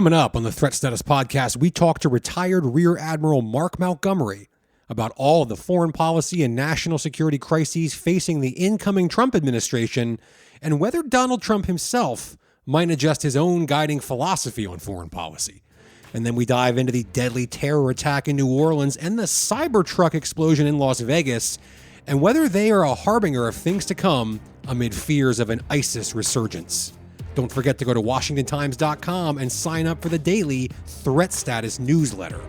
Coming up on the Threat Status Podcast, we talk to retired Rear Admiral Mark Montgomery about all of the foreign policy and national security crises facing the incoming Trump administration and whether Donald Trump himself might adjust his own guiding philosophy on foreign policy. And then we dive into the deadly terror attack in New Orleans and the Cybertruck explosion in Las Vegas and whether they are a harbinger of things to come amid fears of an ISIS resurgence. Don't forget to go to WashingtonTimes.com and sign up for the daily Threat Status newsletter.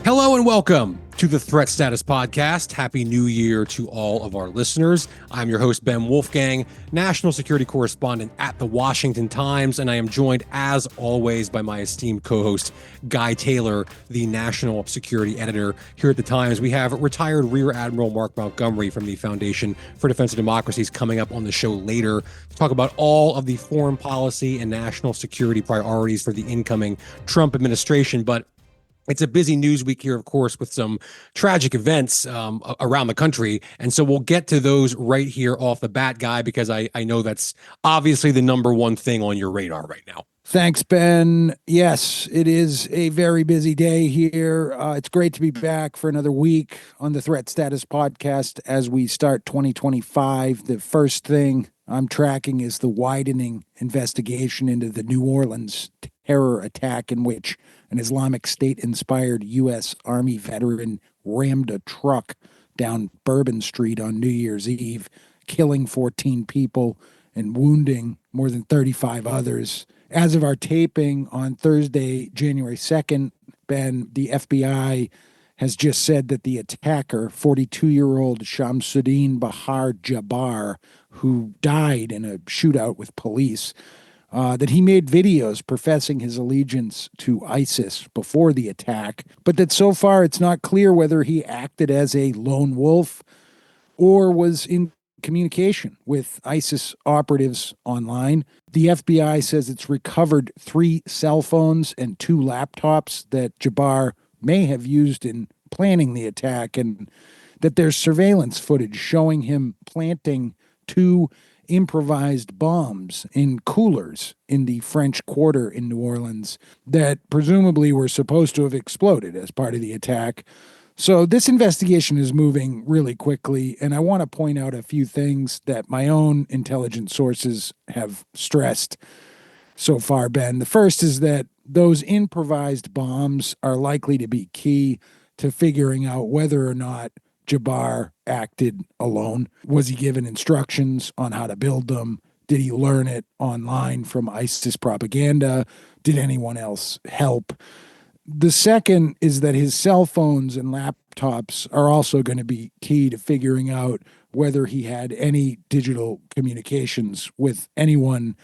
Hello and welcome to the Threat Status Podcast. Happy New Year to all of our listeners. I'm your host, Ben Wolfgang, national security correspondent at the Washington Times, and I am joined, as always, by my esteemed co-host, Guy Taylor, the national security editor here at the Times. We have retired Rear Admiral Mark Montgomery from the Foundation for Defense of Democracies coming up on the show later to talk about all of the foreign policy and national security priorities for the incoming Trump administration. But it's a busy news week here, of course, with some tragic events around the country. And so we'll get to those right here off the bat, Guy, because I know that's obviously the number one thing on your radar right now. Thanks, Ben. Yes, it is a very busy day here. It's great to be back for another week on the Threat Status Podcast as we start 2025. The first thing I'm tracking is the widening investigation into the New Orleans terror attack in which an Islamic State-inspired U.S. Army veteran rammed a truck down Bourbon Street on New Year's Eve, killing 14 people and wounding more than 35 others. As of our taping on Thursday, January 2nd, Ben, the FBI has just said that the attacker, 42-year-old Shamsuddin Bahar Jabbar, who died in a shootout with police, that he made videos professing his allegiance to ISIS before the attack, but that so far it's not clear whether he acted as a lone wolf or was in communication with ISIS operatives online. The FBI says it's recovered 3 cell phones and 2 laptops that Jabbar may have used in planning the attack, and that there's surveillance footage showing him planting 2 improvised bombs in coolers in the French Quarter in New Orleans that presumably were supposed to have exploded as part of the attack. So this investigation is moving really quickly, and I want to point out a few things that my own intelligence sources have stressed so far, Ben. The first is that those improvised bombs are likely to be key to figuring out whether or not Jabbar acted alone. Was he given instructions on how to build them? Did he learn it online from ISIS propaganda? Did anyone else help? The second is that his cell phones and laptops are also going to be key to figuring out whether he had any digital communications with anyone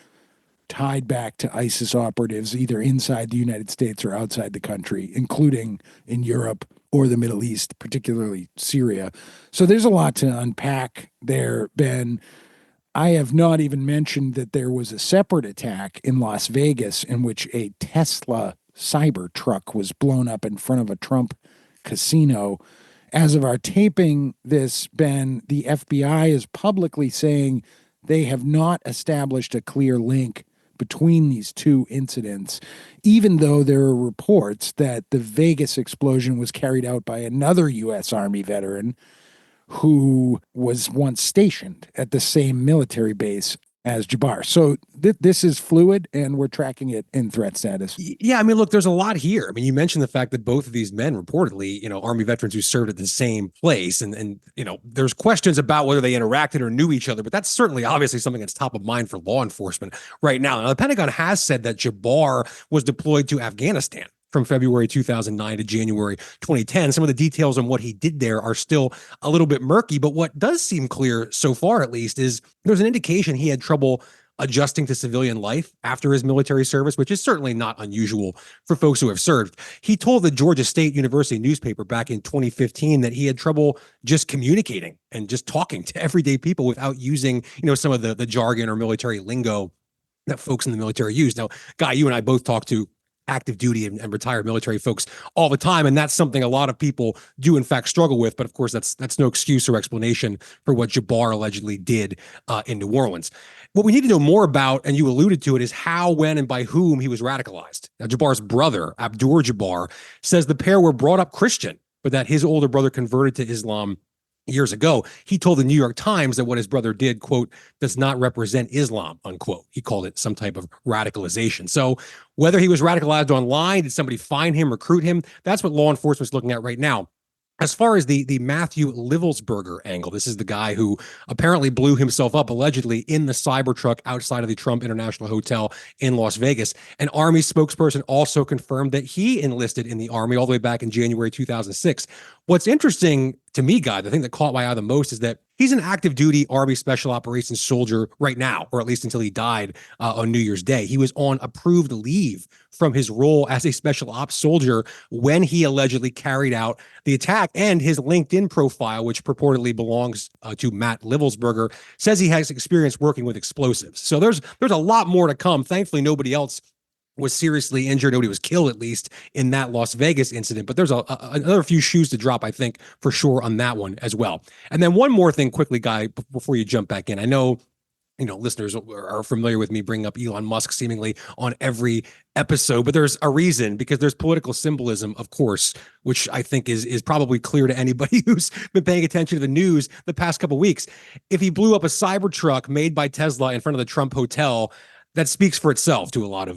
tied back to ISIS operatives, either inside the United States or outside the country, including in Europe or the Middle East, particularly Syria. So there's a lot to unpack there, Ben. I have not even mentioned that there was a separate attack in Las Vegas in which a Tesla Cybertruck was blown up in front of a Trump casino. As of our taping this, Ben, the FBI is publicly saying they have not established a clear link between these 2 incidents, even though there are reports that the Vegas explosion was carried out by another U.S. Army veteran who was once stationed at the same military base as Jabbar. So this is fluid, and we're tracking it in Threat Status. Yeah, I mean, look, there's a lot here. I mean, you mentioned the fact that both of these men reportedly, Army veterans who served at the same place. And there's questions about whether they interacted or knew each other, but that's certainly obviously something that's top of mind for law enforcement right now. Now, the Pentagon has said that Jabbar was deployed to Afghanistan from February 2009 to January 2010. Some of the details on what he did there are still a little bit murky, but what does seem clear so far, at least, is there's an indication he had trouble adjusting to civilian life after his military service, which is certainly not unusual for folks who have served. He told the Georgia State University newspaper back in 2015 that he had trouble just communicating and just talking to everyday people without using, some of the jargon or military lingo that folks in the military use. Now, Guy, you and I both talk to active duty and retired military folks all the time, and that's something a lot of people do in fact struggle with. But of course, that's no excuse or explanation for what Jabbar allegedly did in New Orleans. What we need to know more about, and you alluded to it, is how, when, and by whom he was radicalized. Now, Jabbar's brother, Abdur Jabbar, says the pair were brought up Christian, but that his older brother converted to Islam years ago. He told the New York Times that what his brother did, quote, does not represent Islam, unquote. He called it some type of radicalization. So whether he was radicalized online, did somebody find him, recruit him? That's what law enforcement's looking at right now. As far as the Matthew Livelsberger angle, this is the guy who apparently blew himself up allegedly in the Cybertruck outside of the Trump International Hotel in Las Vegas. An Army spokesperson also confirmed that he enlisted in the Army all the way back in January 2006. What's interesting to me, Guy, the thing that caught my eye the most is that he's an active duty Army Special Operations soldier right now, or at least until he died on New Year's Day. He was on approved leave from his role as a special ops soldier when he allegedly carried out the attack. And his LinkedIn profile, which purportedly belongs to Matt Livelsberger, says he has experience working with explosives. So there's a lot more to come. Thankfully, nobody else was seriously injured. Nobody was killed, at least, in that Las Vegas incident. But there's another few shoes to drop, I think, for sure on that one as well. And then one more thing quickly, Guy, before you jump back in. I know, listeners are familiar with me bringing up Elon Musk seemingly on every episode, but there's a reason, because there's political symbolism, of course, which I think is probably clear to anybody who's been paying attention to the news the past couple of weeks. If he blew up a Cybertruck made by Tesla in front of the Trump Hotel, that speaks for itself to a lot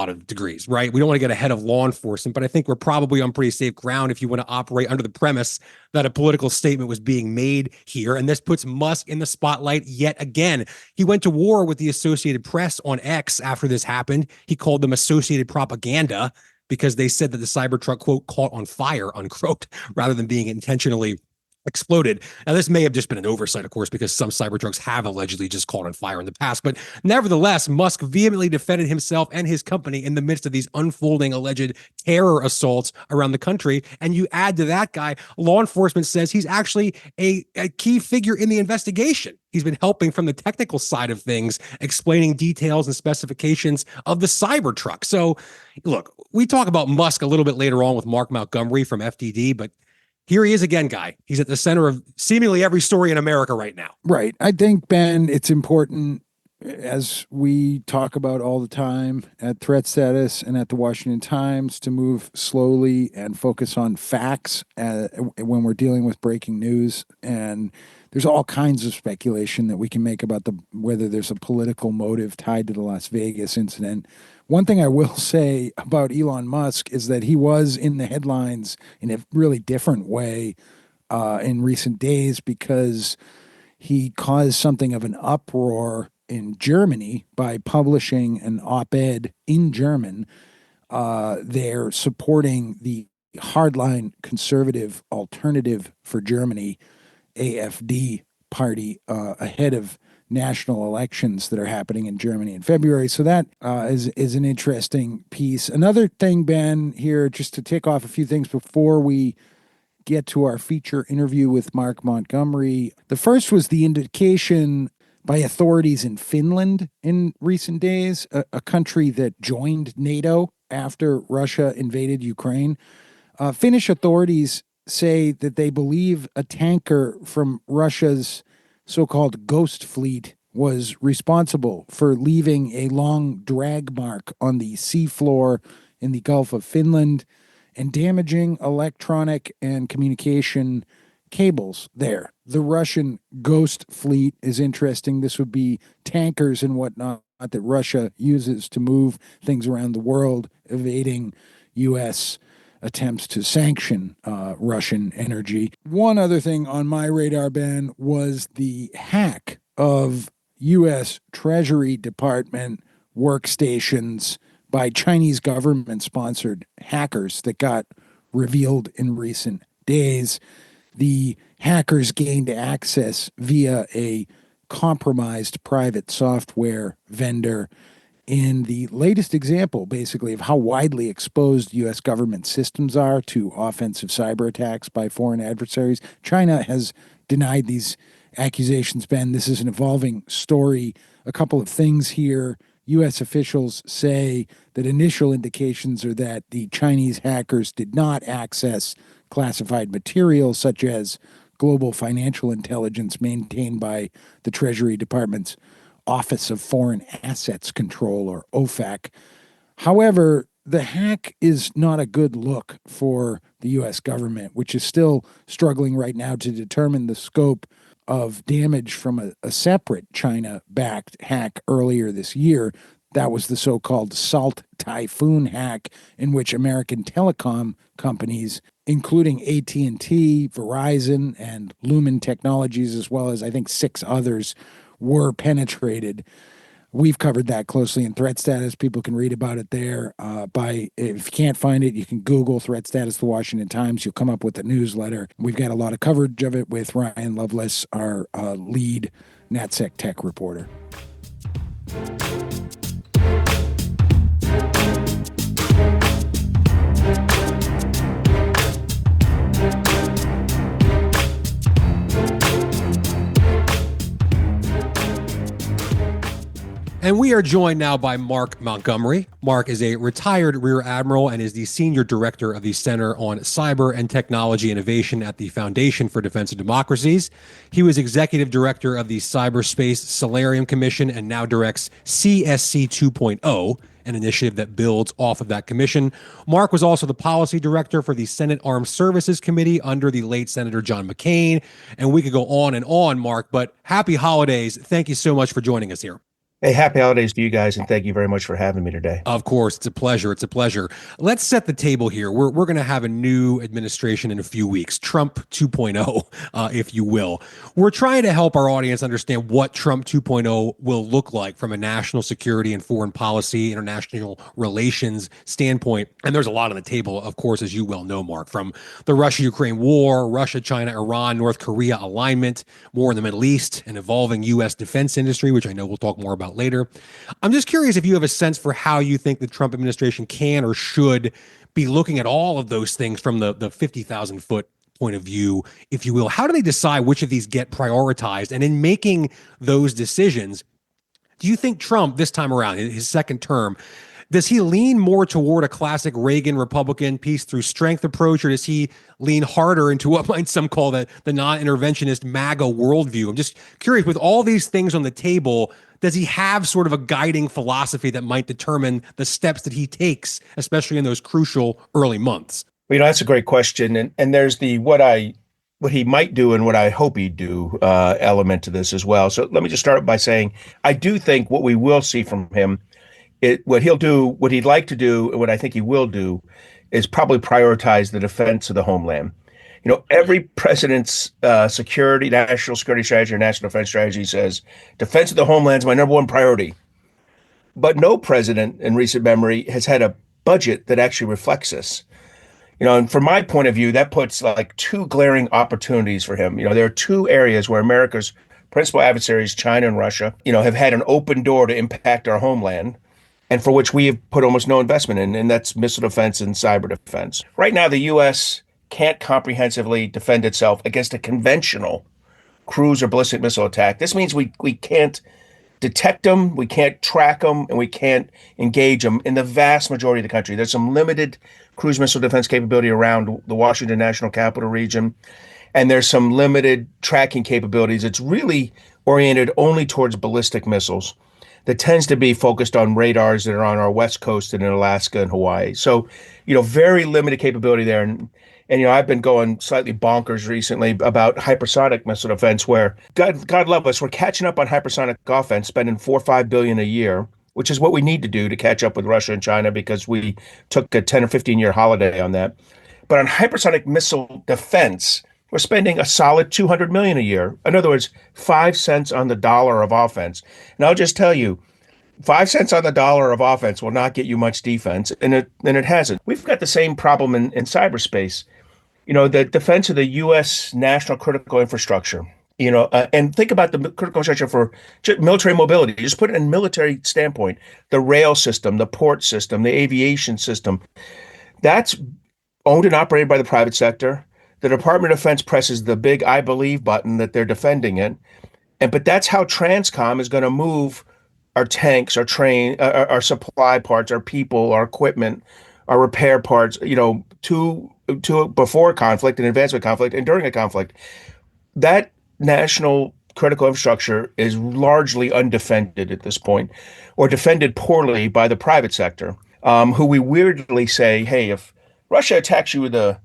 of degrees, right? We don't want to get ahead of law enforcement, but I think we're probably on pretty safe ground if you want to operate under the premise that a political statement was being made here. And this puts Musk in the spotlight yet again. He went to war with the Associated Press on X after this happened. He called them Associated Propaganda because they said that the Cybertruck, quote, caught on fire, unquote, rather than being intentionally exploded. Now, this may have just been an oversight, of course, because some Cybertrucks have allegedly just caught on fire in the past. But nevertheless, Musk vehemently defended himself and his company in the midst of these unfolding alleged terror assaults around the country. And you add to that, Guy, law enforcement says he's actually a key figure in the investigation. He's been helping from the technical side of things, explaining details and specifications of the Cybertruck. So, look, we talk about Musk a little bit later on with Mark Montgomery from FDD, but here he is again, Guy. He's at the center of seemingly every story in America right now. Right. I think, Ben, it's important, as we talk about all the time at Threat Status and at the Washington Times, to move slowly and focus on facts when we're dealing with breaking news. And there's all kinds of speculation that we can make about whether there's a political motive tied to the Las Vegas incident. One thing I will say about Elon Musk is that he was in the headlines in a really different way in recent days, because he caused something of an uproar in Germany by publishing an op-ed in German. They're supporting the hardline conservative Alternative for Germany, AfD party, ahead of national elections that are happening in Germany in February. So that is an interesting piece. Another thing, Ben, here, just to tick off a few things before we get to our feature interview with Mark Montgomery. The first was the indication by authorities in Finland in recent days, a country that joined NATO after Russia invaded Ukraine. Finnish authorities say that they believe a tanker from Russia's so-called ghost fleet was responsible for leaving a long drag mark on the seafloor in the Gulf of Finland and damaging electronic and communication cables there. The Russian ghost fleet is interesting. This would be tankers and whatnot that Russia uses to move things around the world, evading U.S. attempts to sanction Russian energy. One other thing on my radar, Ben, was the hack of U.S. Treasury Department workstations by Chinese government-sponsored hackers that got revealed in recent days. The hackers gained access via a compromised private software vendor in the latest example, basically, of how widely exposed U.S. government systems are to offensive cyber attacks by foreign adversaries. China has denied these accusations, Ben. This is an evolving story. A couple of things here U.S. officials say that initial indications are that the Chinese hackers did not access classified material such as global financial intelligence maintained by the Treasury Department's Office of Foreign Assets Control, or OFAC. However, the hack is not a good look for the U.S. government, which is still struggling right now to determine the scope of damage from a separate China-backed hack earlier this year. That was the so-called Salt Typhoon hack, in which American telecom companies, including AT&T, Verizon, and Lumen Technologies, as well as I think 6 others, were penetrated. We've covered that closely in Threat Status. People can read about it there. If you can't find it, you can Google Threat Status, The Washington Times. You'll come up with a newsletter. We've got a lot of coverage of it with Ryan Lovelace, our lead NatSec tech reporter. And we are joined now by Mark Montgomery. Mark is a retired Rear Admiral and is the Senior Director of the Center on Cyber and Technology Innovation at the Foundation for Defense of Democracies. He was Executive Director of the Cyberspace Solarium Commission and now directs CSC 2.0, an initiative that builds off of that commission. Mark was also the Policy Director for the Senate Armed Services Committee under the late Senator John McCain. And we could go on, Mark, but happy holidays. Thank you so much for joining us here. Hey, happy holidays to you guys, and thank you very much for having me today. Of course, it's a pleasure. It's a pleasure. Let's set the table here. We're going to have a new administration in a few weeks, Trump 2.0, if you will. We're trying to help our audience understand what Trump 2.0 will look like from a national security and foreign policy, international relations standpoint. And there's a lot on the table, of course, as you well know, Mark, from the Russia-Ukraine war, Russia, China, Iran, North Korea alignment, war in the Middle East, an evolving U.S. defense industry, which I know we'll talk more about later. I'm just curious if you have a sense for how you think the Trump administration can or should be looking at all of those things from the 50,000 foot point of view, if you will. How do they decide which of these get prioritized? And in making those decisions, do you think Trump this time around, his second term, does he lean more toward a classic Reagan Republican peace through strength approach, or does he lean harder into what might some call the non-interventionist MAGA worldview? I'm just curious, with all these things on the table, does he have sort of a guiding philosophy that might determine the steps that he takes, especially in those crucial early months? Well, that's a great question. And there's the what he might do and what I hope he'd do element to this as well. So let me just start by saying I do think what we will see from him, what he'll do, what he'd like to do, and what I think he will do is probably prioritize the defense of the homeland. You know, every president's national security strategy or national defense strategy says defense of the homeland is my number one priority. But no president in recent memory has had a budget that actually reflects this. You know, and from my point of view, that puts like 2 glaring opportunities for him. You know, there are 2 areas where America's principal adversaries, China and Russia, you know, have had an open door to impact our homeland, and for which we have put almost no investment in, and that's missile defense and cyber defense. Right now, the U.S. can't comprehensively defend itself against a conventional cruise or ballistic missile attack. This means we can't detect them, we can't track them, and we can't engage them in the vast majority of the country. There's some limited cruise missile defense capability around the Washington National Capital Region, and there's some limited tracking capabilities. It's really oriented only towards ballistic missiles that tends to be focused on radars that are on our West Coast and in Alaska and Hawaii. So, you know, very limited capability there. And you know, I've been going slightly bonkers recently about hypersonic missile defense, where God love us, we're catching up on hypersonic offense, spending $4 or $5 billion a year, which is what we need to do to catch up with Russia and China because we took a 10 or 15 year holiday on that. But on hypersonic missile defense, we're spending a solid $200 million a year. In other words, 5 cents on the dollar of offense. And I'll just tell you, 5 cents on the dollar of offense will not get you much defense, and it hasn't. We've got the same problem in cyberspace. You know, the defense of the U.S. national critical infrastructure, you know, and think about the critical infrastructure for military mobility. Just put it in military standpoint, the rail system, the port system, the aviation system, that's owned and operated by the private sector. The Department of Defense presses the big I believe button that they're defending it. But that's how Transcom is going to move our tanks, our train, our supply parts, our people, our equipment, our repair parts, to before conflict and advance of conflict and during a conflict. That national critical infrastructure is largely undefended at this point, or defended poorly by the private sector, who we weirdly say, hey, if Russia attacks you with a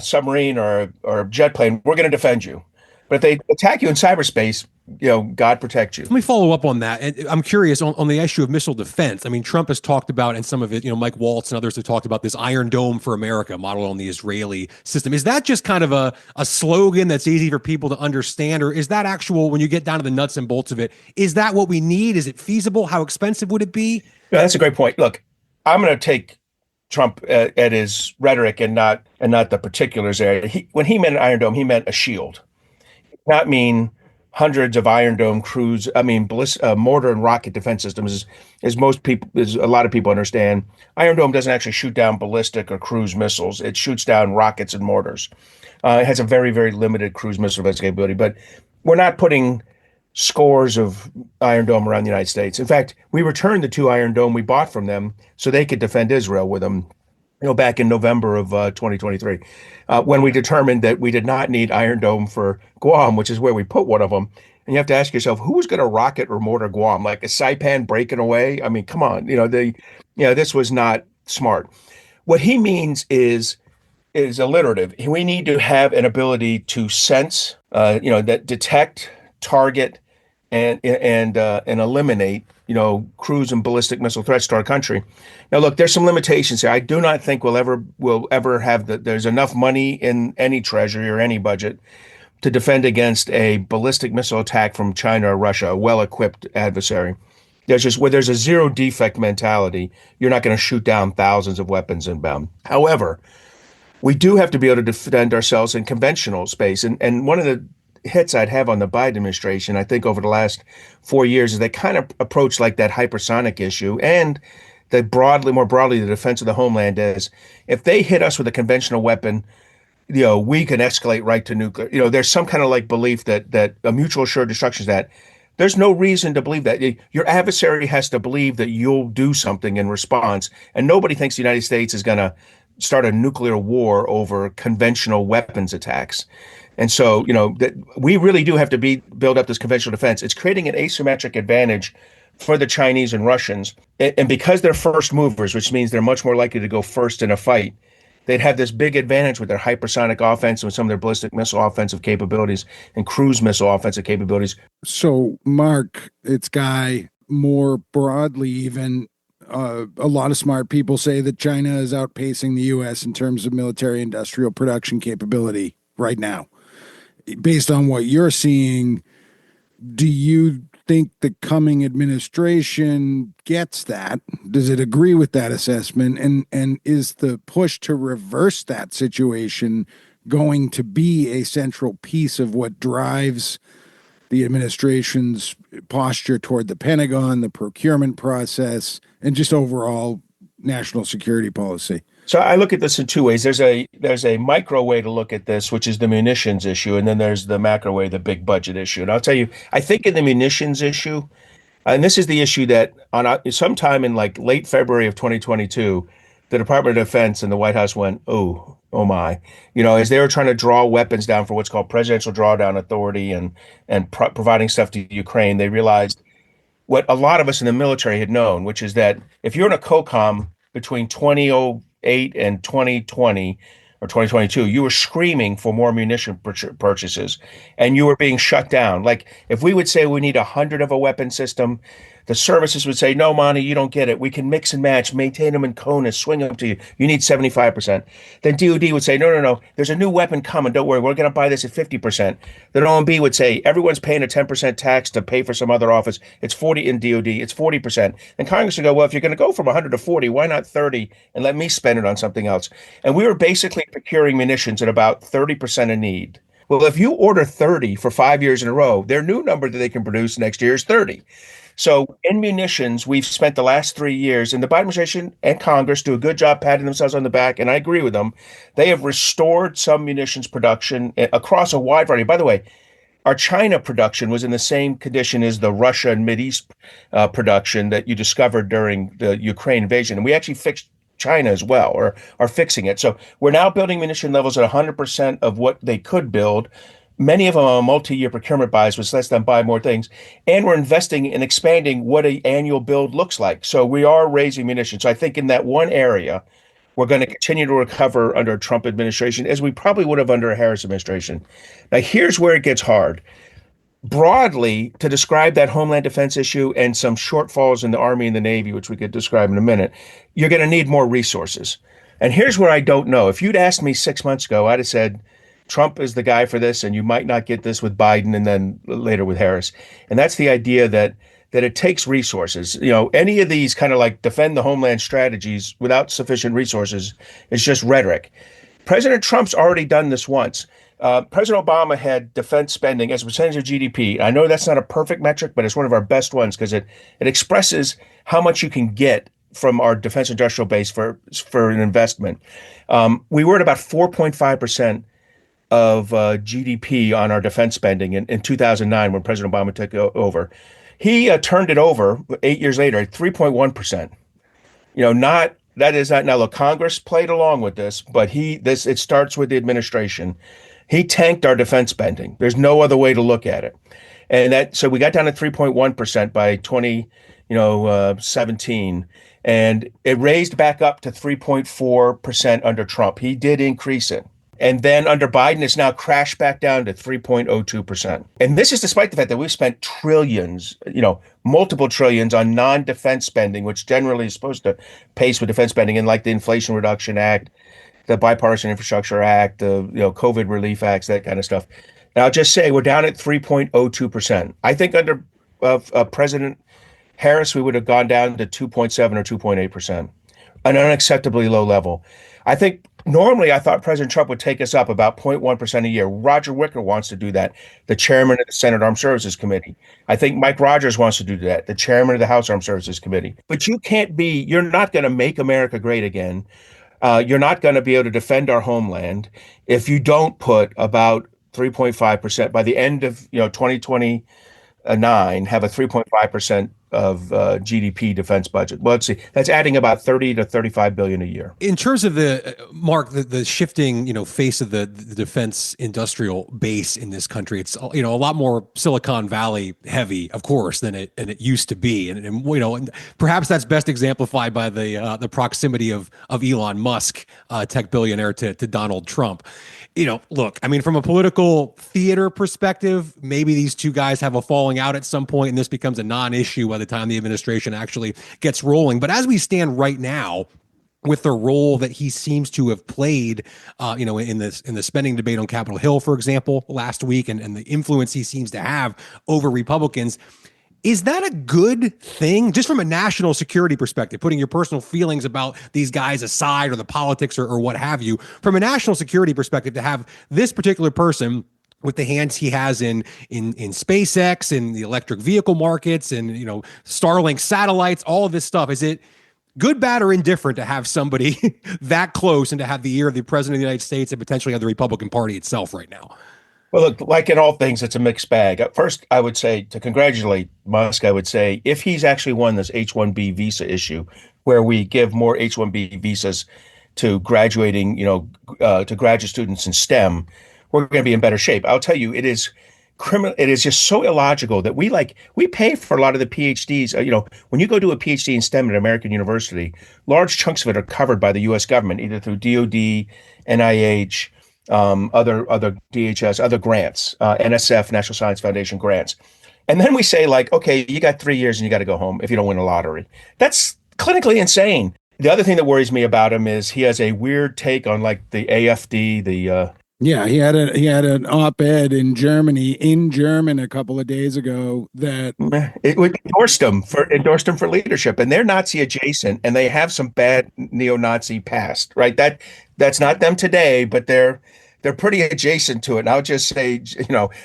submarine or a jet plane, we're going to defend you. But if they attack you in cyberspace, God protect you. Let me follow up on that. And I'm curious on the issue of missile defense. I mean, Trump has talked about, and some of it, Mike Waltz and others have talked about this Iron Dome for America modeled on the Israeli system. Is that just kind of a slogan that's easy for people to understand? Or is that actual, when you get down to the nuts and bolts of it, is that what we need? Is it feasible? How expensive would it be? Yeah, that's a great point. Look, I'm going to take Trump at his rhetoric and not the particulars there. When he meant an Iron Dome, he meant a shield. Not mean hundreds of Iron Dome crews. I mean, mortar and rocket defense systems, as a lot of people understand. Iron Dome doesn't actually shoot down ballistic or cruise missiles. It shoots down rockets and mortars. It has a very, very limited cruise missile defense capability. But we're not putting scores of Iron Dome around the United States. In fact, we returned the 2 Iron Dome we bought from them so they could defend Israel with them. Back in November of 2023, when we determined that we did not need Iron Dome for Guam, which is where we put one of them. And you have to ask yourself, who's going to rocket or mortar Guam? Like a Saipan breaking away? I mean, come on, this was not smart. What he means is alliterative. We need to have an ability to sense, that detect, target, and eliminate, cruise and ballistic missile threats to our country. Now, look, there's some limitations here. I do not think we'll ever have there's enough money in any treasury or any budget to defend against a ballistic missile attack from China or Russia, a well-equipped adversary. Where there's a zero defect mentality, you're not going to shoot down thousands of weapons inbound. However, we do have to be able to defend ourselves in conventional space. And one of the hits I'd have on the Biden administration, I think over the last 4 years, is they kind of approach like that hypersonic issue and more broadly, the defense of the homeland is if they hit us with a conventional weapon, we can escalate right to nuclear. There's some kind of like belief that a mutual assured destruction is that. There's no reason to believe that. Your adversary has to believe that you'll do something in response, and nobody thinks the United States is going to start a nuclear war over conventional weapons attacks. And so, that we really do have to build up this conventional defense. It's creating an asymmetric advantage for the Chinese and Russians. And because they're first movers, which means they're much more likely to go first in a fight, they'd have this big advantage with their hypersonic offense and some of their ballistic missile offensive capabilities and cruise missile offensive capabilities. So, Mark, it's Guy, more broadly even, a lot of smart people say that China is outpacing the U.S. in terms of military industrial production capability right now. Based on what you're seeing, do you think the coming administration gets that? Does it agree with that assessment? And is the push to reverse that situation going to be a central piece of what drives the administration's posture toward the Pentagon, the procurement process, and just overall national security policy? So I look at this in 2 ways. There's a micro way to look at this, which is the munitions issue, and then there's the macro way, the big budget issue. And I'll tell you, I think in the munitions issue, and this is the issue that sometime in like late February of 2022, the Department of Defense and the White House went, oh my, as they were trying to draw weapons down for what's called Presidential Drawdown Authority and providing stuff to Ukraine, they realized what a lot of us in the military had known, which is that if you're in a COCOM between 2008 and 2020 or 2022, you were screaming for more munition purchases and you were being shut down. Like if we would say we need 100 of a weapon system, the services would say, no, Monty, you don't get it. We can mix and match, maintain them in CONUS, swing them to you. You need 75%. Then DOD would say, no. There's a new weapon coming. Don't worry. We're going to buy this at 50%. Then OMB would say, everyone's paying a 10% tax to pay for some other office. It's 40 in DOD. It's 40%. And Congress would go, well, if you're going to go from 100 to 40, why not 30 and let me spend it on something else? And we were basically procuring munitions at about 30% of need. Well, if you order 30 for 5 years in a row, their new number that they can produce next year is 30. So in munitions, we've spent the last 3 years, and the Biden administration and Congress do a good job patting themselves on the back, and I agree with them. They have restored some munitions production across a wide variety. By the way, Our China production was in the same condition as the Russia and Mideast production that you discovered during the Ukraine invasion. And we actually fixed China as well, or are fixing it. So we're now building munition levels at 100% of what they could build. Many of them are multi-year procurement buys, which lets them buy more things. And we're investing in expanding what an annual build looks like. So we are raising munitions. So I think in that one area, we're going to continue to recover under a Trump administration, as we probably would have under a Harris administration. Now, here's where it gets hard. Broadly, to describe that homeland defense issue and some shortfalls in the Army and the Navy, which we could describe in a minute, you're going to need more resources. And here's where I don't know. If you'd asked me 6 months ago, I'd have said, Trump is the guy for this, and you might not get this with Biden and then later with Harris. And that's the idea that it takes resources. You know, any of these kind of like defend the homeland strategies without sufficient resources is just rhetoric. President Trump's already done this once. President Obama had defense spending as a percentage of GDP. I know that's not a perfect metric, but it's one of our best ones because it expresses how much you can get from our defense industrial base for an investment. We were at about 4.5% of GDP on our defense spending in 2009 when President Obama took over. He turned it over 8 years later at 3.1%. You know, that is not now. Look, Congress played along with this, but it starts with the administration. He tanked our defense spending. There's no other way to look at it, and so we got down to 3.1% by 2017, and it raised back up to 3.4% under Trump. He did increase it. And then under Biden, it's now crashed back down to 3.02%. And this is despite the fact that we've spent trillions, multiple trillions on non-defense spending, which generally is supposed to pace with defense spending, and like the Inflation Reduction Act, the Bipartisan Infrastructure Act, the COVID relief acts, that kind of stuff. And I'll just say we're down at 3.02%. I think under President Harris, we would have gone down to 2.7 or 2.8%, an unacceptably low level. I think normally I thought President Trump would take us up about 0.1% a year. Roger Wicker wants to do that, the chairman of the Senate Armed Services Committee. I think Mike Rogers wants to do that, the chairman of the House Armed Services Committee. But you're not going to make America great again. You're not going to be able to defend our homeland if you don't put about 3.5% by the end of 2029, have a 3.5% of GDP defense budget. Well, let's see, that's adding about 30 to 35 billion a year. In terms of the shifting, face of the defense industrial base in this country, it's a lot more Silicon Valley heavy, of course, than it used to be, and perhaps that's best exemplified by the proximity of Elon Musk, tech billionaire, to Donald Trump. Look, I mean, from a political theater perspective, maybe these two guys have a falling out at some point, and this becomes a non-issue by the time the administration actually gets rolling. But as we stand right now, with the role that he seems to have played, in the spending debate on Capitol Hill, for example, last week, and the influence he seems to have over Republicans, is that a good thing, just from a national security perspective, putting your personal feelings about these guys aside, or the politics, or what have you, from a national security perspective, to have this particular person with the hands he has in SpaceX, in the electric vehicle markets, and Starlink satellites, all of this stuff? Is it good, bad, or indifferent to have somebody that close and to have the ear of the president of the United States and potentially of the Republican Party itself right now? Well, look, like in all things, it's a mixed bag. At first, I would say, to congratulate Musk, I would say if he's actually won this H-1B visa issue, where we give more H-1B visas to graduating, to graduate students in STEM, we're going to be in better shape. I'll tell you, it is criminal. It is just so illogical that we pay for a lot of the PhDs. When you go do a PhD in STEM at an American university, large chunks of it are covered by the U.S. government, either through DOD, NIH, other DHS, other grants, NSF, National Science Foundation grants. And then we say, okay, you got 3 years and you got to go home if you don't win a lottery. That's clinically insane. The other thing that worries me about him is he has a weird take on the AFD, Yeah, he had an op-ed in German a couple of days ago that it endorsed him for leadership, and they're Nazi adjacent, and they have some bad neo-Nazi past, right? That's not them today, but they're pretty adjacent to it. And I'll just say,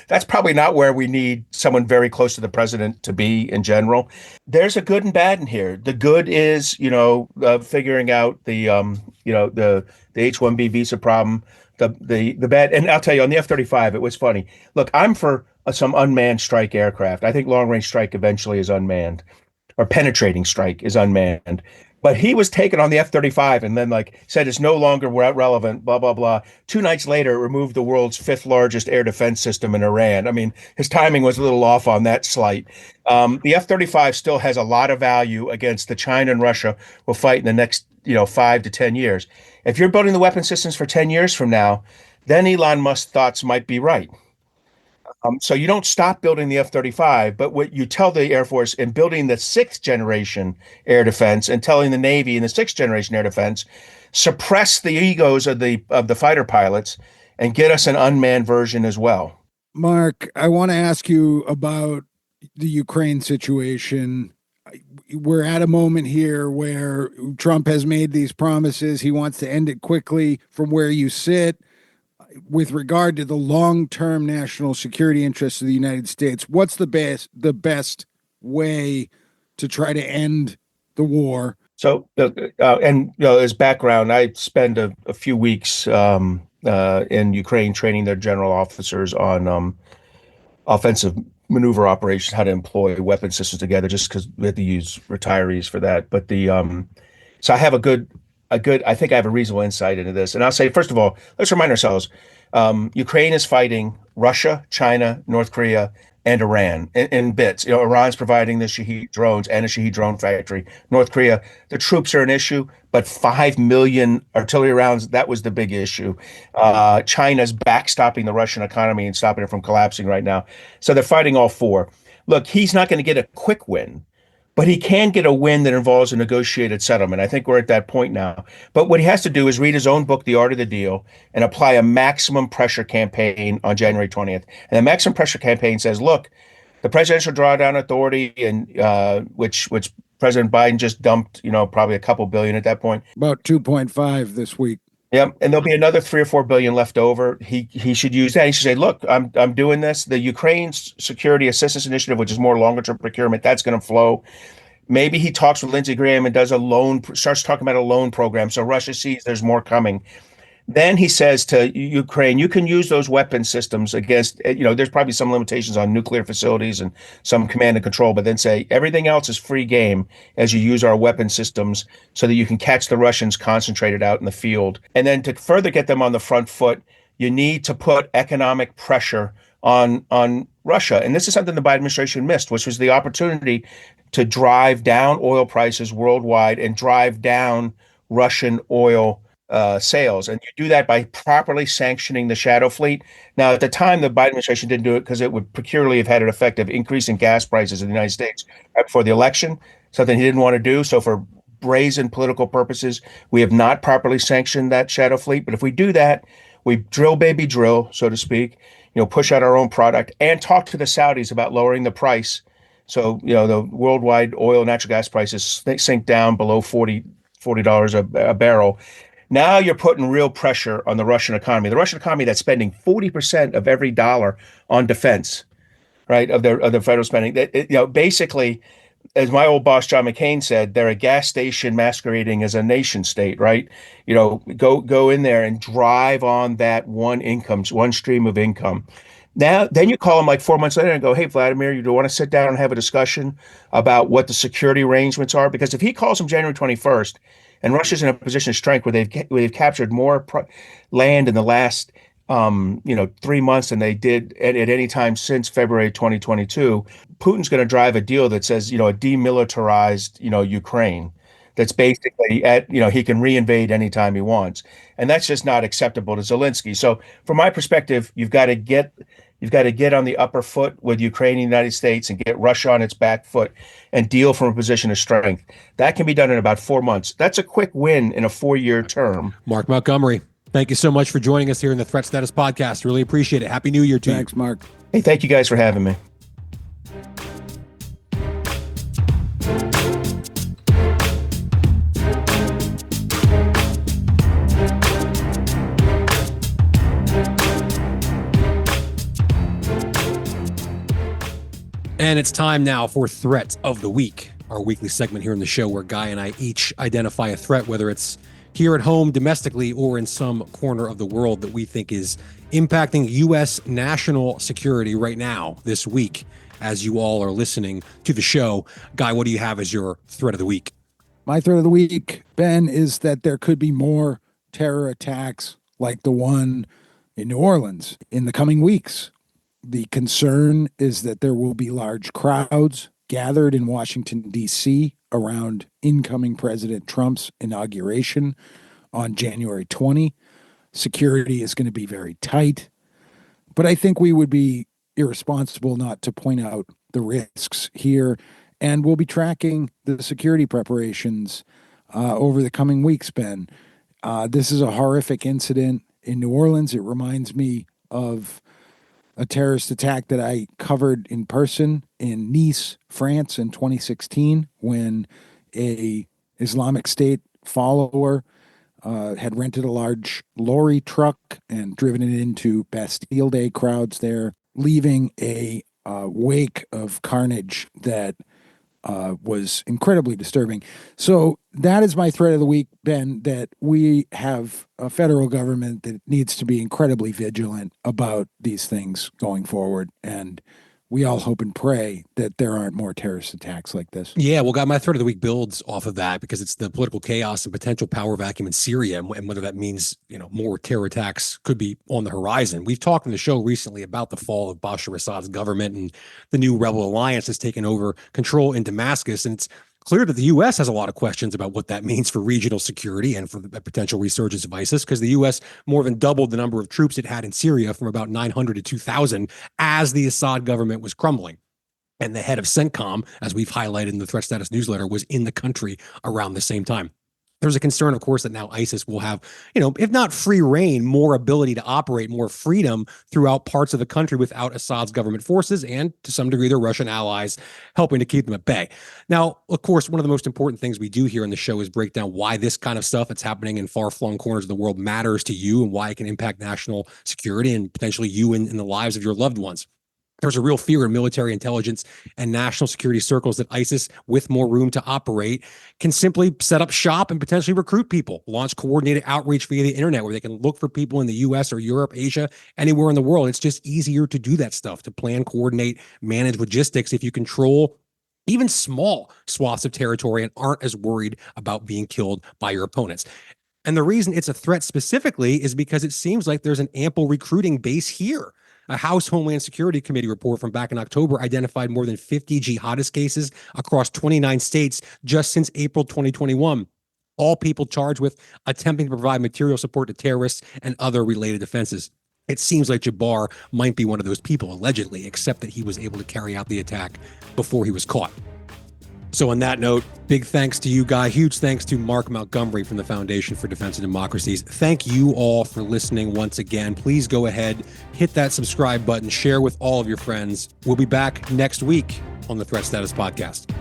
that's probably not where we need someone very close to the president to be in general. There's a good and bad in here. The good is, figuring out the H-1B visa problem. the bad. And I'll tell you, on the F-35, it was funny. Look, I'm for some unmanned strike aircraft. I think long range strike eventually is unmanned, or penetrating strike is unmanned. But he was taken on the F-35 and then said it's no longer relevant, blah, blah, blah. 2 nights later, it removed the world's fifth largest air defense system in Iran. I mean, his timing was a little off on that slight. The F-35 still has a lot of value against the China and Russia will fight in the next 5 to 10 years. If you're building the weapon systems for 10 years from now, then Elon Musk's thoughts might be right. So you don't stop building the F-35, but what you tell the Air Force in building the sixth generation air defense and telling the Navy in the sixth generation air defense, suppress the egos of the fighter pilots and get us an unmanned version as well. Mark, I want to ask you about the Ukraine situation. We're at a moment here where Trump has made these promises. He wants to end it quickly. From where you sit, with regard to the long-term national security interests of the United States, what's the best way to try to end the war? So, as background, I spend a few weeks in Ukraine training their general officers on offensive maneuver operations, how to employ weapon systems together, just because we had to use retirees for that. But so I have I think I have a reasonable insight into this. And I'll say, first of all, let's remind ourselves, Ukraine is fighting Russia, China, North Korea, and Iran in bits. Iran's providing the Shahed drones and a Shahed drone factory. North Korea, the troops are an issue, but 5 million artillery rounds, that was the big issue. China's backstopping the Russian economy and stopping it from collapsing right now. So they're fighting all four. Look, he's not going to get a quick win, but he can get a win that involves a negotiated settlement. I think we're at that point now. But what he has to do is read his own book, The Art of the Deal, and apply a maximum pressure campaign on January 20th. And the maximum pressure campaign says, look, the presidential drawdown authority, and which President Biden just dumped, probably a couple billion at that point. About 2.5 this week. Yep, and there'll be another 3 or 4 billion left over. He should use that. He should say, "Look, I'm doing this. The Ukraine Security Assistance Initiative, which is more longer-term procurement, that's going to flow." Maybe he talks with Lindsey Graham and does starts talking about a loan program, so Russia sees there's more coming. Then he says to Ukraine, you can use those weapon systems against, there's probably some limitations on nuclear facilities and some command and control, but then say everything else is free game as you use our weapon systems so that you can catch the Russians concentrated out in the field. And then to further get them on the front foot, you need to put economic pressure on Russia. And this is something the Biden administration missed, which was the opportunity to drive down oil prices worldwide and drive down Russian oil sales. And you do that by properly sanctioning the shadow fleet. Now, at the time, the Biden administration didn't do it because it would peculiarly have had an effect of increasing gas prices in the United States right before the election, something he didn't want to do. So for brazen political purposes, we have not properly sanctioned that shadow fleet. But if we do that, we drill, baby, drill, so to speak, push out our own product and talk to the Saudis about lowering the price. So, the worldwide oil and natural gas prices sink down below $40 a barrel. Now you're putting real pressure on the Russian economy. The Russian economy that's spending 40% of every dollar on defense, right, of their federal spending. Basically, as my old boss John McCain said, they're a gas station masquerading as a nation state, right? Go in there and drive on that one stream of income. Now, then you call him 4 months later and go, hey, Vladimir, you do want to sit down and have a discussion about what the security arrangements are? Because if he calls him January 21st, and Russia's in a position of strength where they've captured more land in the last 3 months than they did at any time since February 2022. Putin's going to drive a deal that says a demilitarized Ukraine. That's basically he can reinvade anytime he wants, and that's just not acceptable to Zelensky. So from my perspective, you've got to get on the upper foot with Ukraine and the United States and get Russia on its back foot and deal from a position of strength. That can be done in about 4 months. That's a quick win in a 4-year term. Mark Montgomery, thank you so much for joining us here in the Threat Status Podcast. Really appreciate it. Happy New Year to you. Thanks, Mark. Hey, thank you guys for having me. And it's time now for Threat of the Week, our weekly segment here in the show where Guy and I each identify a threat, whether it's here at home, domestically, or in some corner of the world that we think is impacting U.S. national security right now, this week, as you all are listening to the show. Guy, what do you have as your threat of the week? My threat of the week, Ben, is that there could be more terror attacks like the one in New Orleans in the coming weeks. The concern is that there will be large crowds gathered in Washington, D.C. around incoming President Trump's inauguration on January 20. Security is going to be very tight. But I think we would be irresponsible not to point out the risks here. And we'll be tracking the security preparations over the coming weeks, Ben. This is a horrific incident in New Orleans. It reminds me of a terrorist attack that I covered in person in Nice, France in 2016, when a Islamic State follower had rented a large lorry truck and driven it into Bastille Day crowds there, leaving a wake of carnage that was incredibly disturbing. So that is my threat of the week, Ben, that we have a federal government that needs to be incredibly vigilant about these things going forward. And we all hope and pray that there aren't more terrorist attacks like this. Yeah, well, God, my threat of the week builds off of that because it's the political chaos and potential power vacuum in Syria, and whether that means, more terror attacks could be on the horizon. We've talked on the show recently about the fall of Bashar Assad's government and the new rebel alliance has taken over control in Damascus, and it's clear that the U.S. has a lot of questions about what that means for regional security and for the potential resurgence of ISIS, because the U.S. more than doubled the number of troops it had in Syria from about 900 to 2,000 as the Assad government was crumbling. And the head of CENTCOM, as we've highlighted in the Threat Status newsletter, was in the country around the same time. There's a concern, of course, that now ISIS will have, if not free reign, more ability to operate, more freedom throughout parts of the country without Assad's government forces and, to some degree, their Russian allies helping to keep them at bay. Now, of course, one of the most important things we do here in the show is break down why this kind of stuff that's happening in far-flung corners of the world matters to you and why it can impact national security and potentially you and the lives of your loved ones. There's a real fear in military intelligence and national security circles that ISIS, with more room to operate, can simply set up shop and potentially recruit people, launch coordinated outreach via the internet where they can look for people in the US or Europe, Asia, anywhere in the world. It's just easier to do that stuff, to plan, coordinate, manage logistics if you control even small swaths of territory and aren't as worried about being killed by your opponents. And the reason it's a threat specifically is because it seems like there's an ample recruiting base here. A House Homeland Security Committee report from back in October identified more than 50 jihadist cases across 29 states just since April 2021. All people charged with attempting to provide material support to terrorists and other related offenses. It seems like Jabbar might be one of those people, allegedly, except that he was able to carry out the attack before he was caught. So on that note, big thanks to you, Guy. Huge thanks to Mark Montgomery from the Foundation for Defense of Democracies. Thank you all for listening once again. Please go ahead, hit that subscribe button, share with all of your friends. We'll be back next week on the Threat Status Podcast.